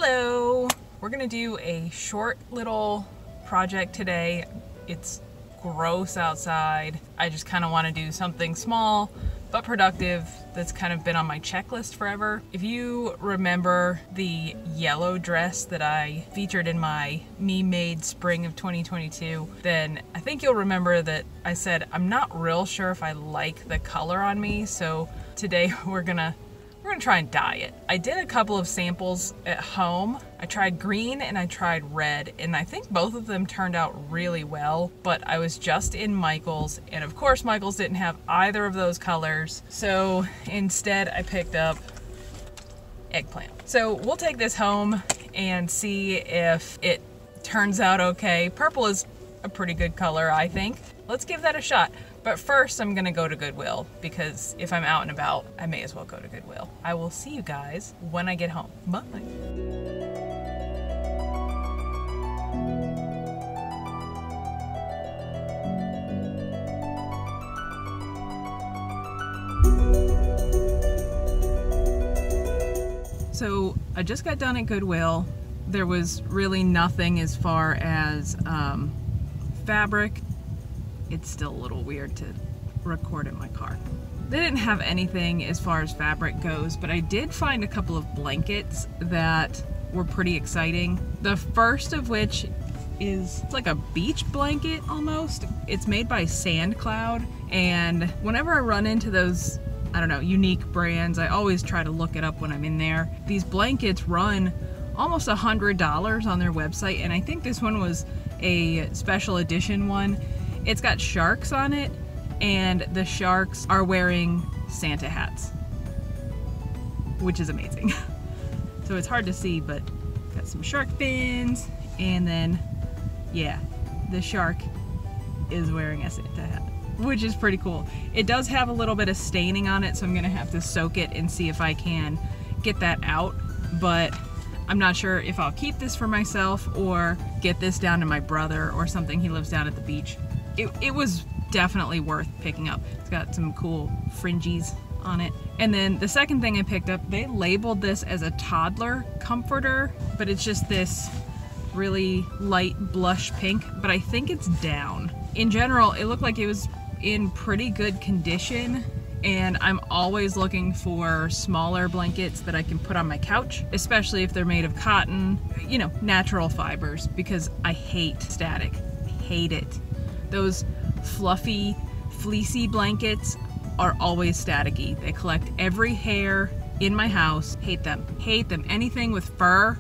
Hello! We're gonna do a short little project today. It's gross outside. I just kind of want to do something small but productive that's kind of been on my checklist forever. If you remember the yellow dress that I featured in my Me Made Spring of 2022, then I think you'll remember that I said I'm not real sure if I like the color on me, so today we're gonna try and dye it. I did a couple of samples at home. I tried green and I tried red, and I think both of them turned out really well, but I was just in Michael's, and of course Michael's didn't have either of those colors, so instead I picked up eggplant. So we'll take this home and see if it turns out okay. Purple is a pretty good color, I think. Let's give that a shot. But first I'm gonna go to Goodwill, because if I'm out and about, I may as well go to Goodwill. I will see you guys when I get home. Bye. So I just got done at Goodwill. There was really nothing as far as fabric. It's still a little weird to record in my car. They didn't have anything as far as fabric goes, but I did find a couple of blankets that were pretty exciting. The first of which is like a beach blanket almost. It's made by SandCloud, and whenever I run into those, I don't know, unique brands, I always try to look it up when I'm in there. These blankets run almost $100 on their website, and I think this one was a special edition one. It's got sharks on it, and the sharks are wearing Santa hats, which is amazing. So it's hard to see, but got some shark fins, and then, yeah, the shark is wearing a Santa hat, which is pretty cool. It does have a little bit of staining on it, so I'm gonna have to soak it and see if I can get that out, but I'm not sure if I'll keep this for myself or get this down to my brother or something. He lives down at the beach. It was definitely worth picking up. It's got some cool fringes on it. And then the second thing I picked up, they labeled this as a toddler comforter, but it's just this really light blush pink, but I think it's down. In general, it looked like it was in pretty good condition, and I'm always looking for smaller blankets that I can put on my couch, especially if they're made of cotton, you know, natural fibers, because I hate static. I hate it. Those fluffy, fleecy blankets are always staticky. They collect every hair in my house. Hate them. Hate them. Anything with fur,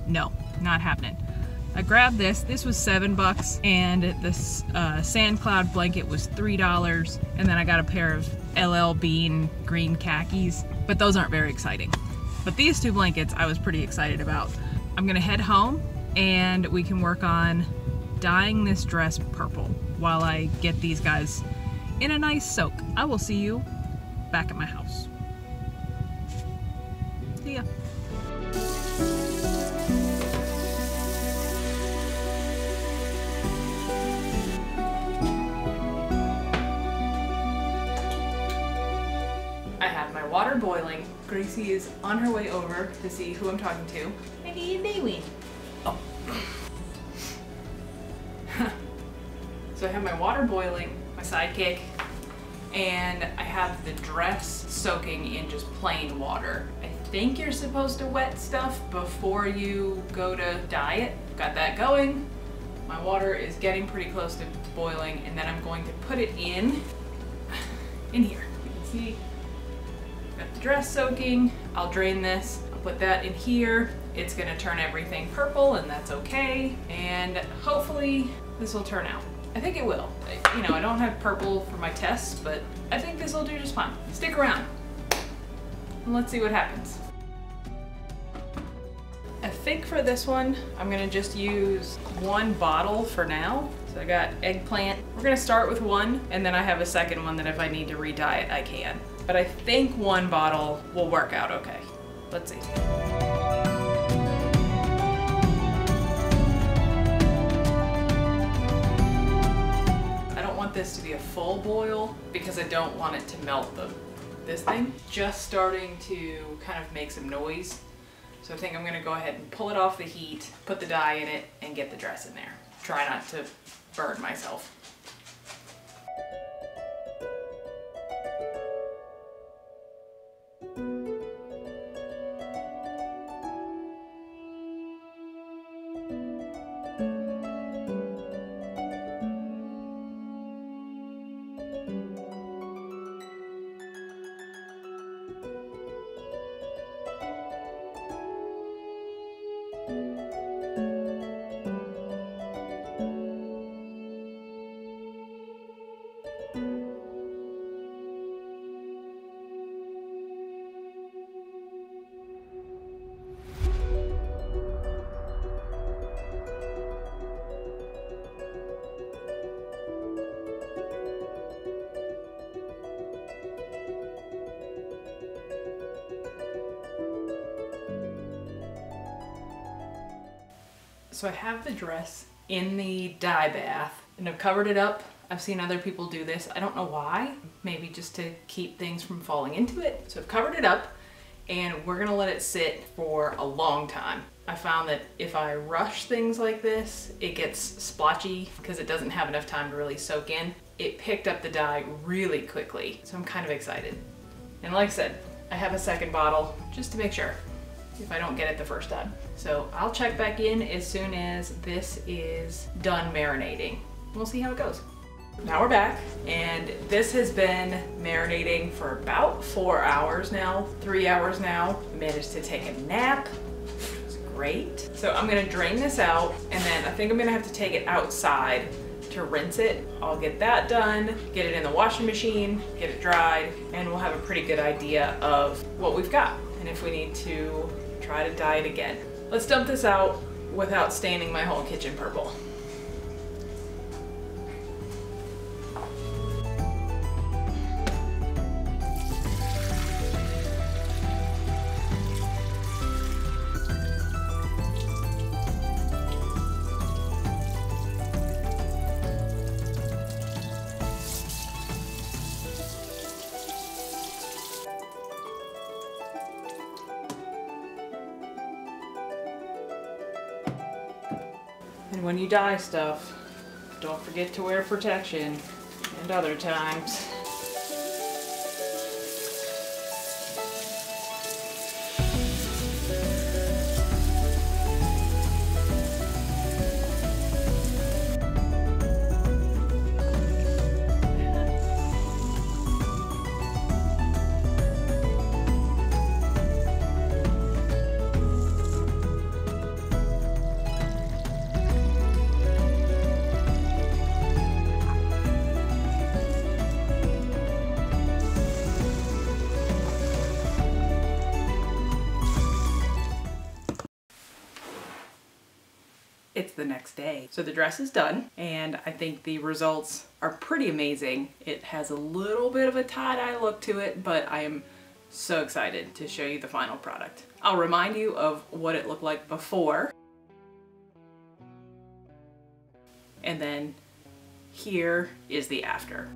no, not happening. I grabbed this. This was $7, and this SandCloud blanket was $3, and then I got a pair of LL Bean green khakis, but those aren't very exciting. But these two blankets I was pretty excited about. I'm gonna head home, and we can work on dyeing this dress purple while I get these guys in a nice soak. I will see you back at my house. See ya. I have my water boiling. Gracie is on her way over to see who I'm talking to. What are you doing? Oh. So I have my water boiling, my sidekick, and I have the dress soaking in just plain water. I think you're supposed to wet stuff before you go to dye it. Got that going. My water is getting pretty close to boiling, and then I'm going to put it in here. You can see, got the dress soaking. I'll drain this, I'll put that in here. It's gonna turn everything purple, and that's okay. And hopefully this will turn out. I think it will. You know, I don't have purple for my tests, but I think this will do just fine. Stick around and let's see what happens. I think for this one, I'm gonna just use one bottle for now. So I got eggplant. We're gonna start with one, and then I have a second one that if I need to re-dye it, I can. But I think one bottle will work out okay. Let's see. This to be a full boil because I don't want it to melt this thing. Just starting to kind of make some noise. So I think I'm gonna go ahead and pull it off the heat, put the dye in it, and get the dress in there. Try not to burn myself. So I have the dress in the dye bath and I've covered it up. I've seen other people do this. I don't know why, maybe just to keep things from falling into it. So I've covered it up and we're gonna let it sit for a long time. I found that if I rush things like this, it gets splotchy because it doesn't have enough time to really soak in. It picked up the dye really quickly, so I'm kind of excited. And like I said, I have a second bottle just to make sure if I don't get it the first time. So I'll check back in as soon as this is done marinating. We'll see how it goes. Now we're back, and this has been marinating for about 4 hours now, 3 hours now. I managed to take a nap. It's great. So I'm gonna drain this out, and then I think I'm gonna have to take it outside to rinse it. I'll get that done, get it in the washing machine, get it dried, and we'll have a pretty good idea of what we've got and if we need to try to dye it again. Let's dump this out without staining my whole kitchen purple. And when you dye stuff, don't forget to wear protection and other times. It's the next day. So the dress is done, and I think the results are pretty amazing. It has a little bit of a tie-dye look to it, but I am so excited to show you the final product. I'll remind you of what it looked like before. And then here is the after.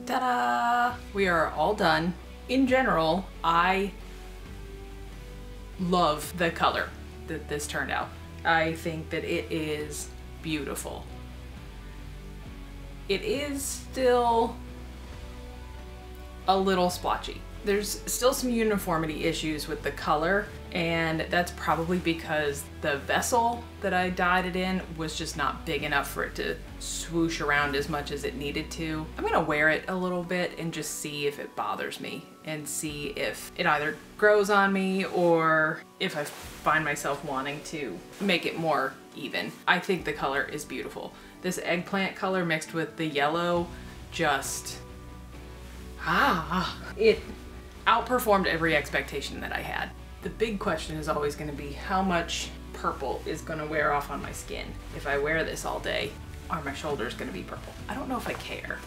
Ta-da! We are all done. In general, I love the color that this turned out. I think that it is beautiful. It is still a little splotchy. There's still some uniformity issues with the color, and that's probably because the vessel that I dyed it in was just not big enough for it to swoosh around as much as it needed to. I'm gonna wear it a little bit and just see if it bothers me and see if it either grows on me or if I find myself wanting to make it more even. I think the color is beautiful. This eggplant color mixed with the yellow just, it outperformed every expectation that I had. The big question is always going to be how much purple is going to wear off on my skin. If I wear this all day, are my shoulders going to be purple? I don't know if I care.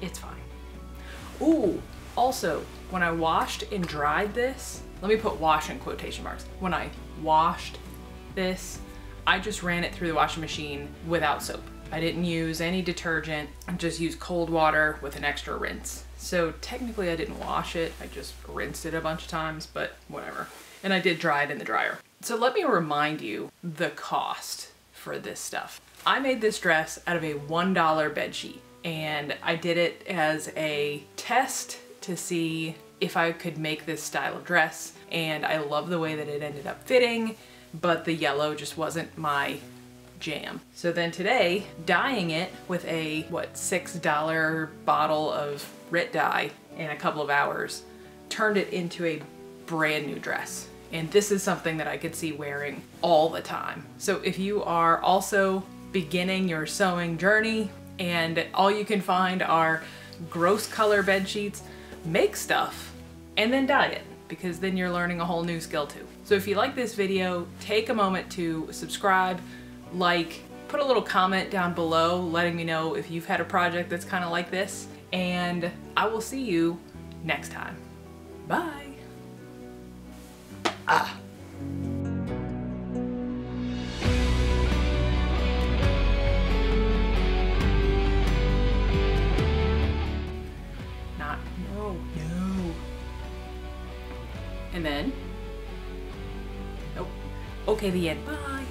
It's fine. Ooh, also, when I washed and dried this, let me put wash in quotation marks. When I washed this, I just ran it through the washing machine without soap. I didn't use any detergent. I just used cold water with an extra rinse. So technically I didn't wash it, I just rinsed it a bunch of times, but whatever. And I did dry it in the dryer. So let me remind you the cost for this stuff. I made this dress out of a $1 bedsheet, and I did it as a test to see if I could make this style of dress, and I love the way that it ended up fitting, but the yellow just wasn't my jam. So then today, dyeing it with a, $6 bottle of RIT dye in a couple of hours, turned it into a brand new dress. And this is something that I could see wearing all the time. So if you are also beginning your sewing journey and all you can find are gross color bed sheets, make stuff and then dye it, because then you're learning a whole new skill too. So if you like this video, take a moment to subscribe, like, put a little comment down below letting me know if you've had a project that's kind of like this, and I will see you next time. Bye. No. And then, nope. Okay, the end. Bye.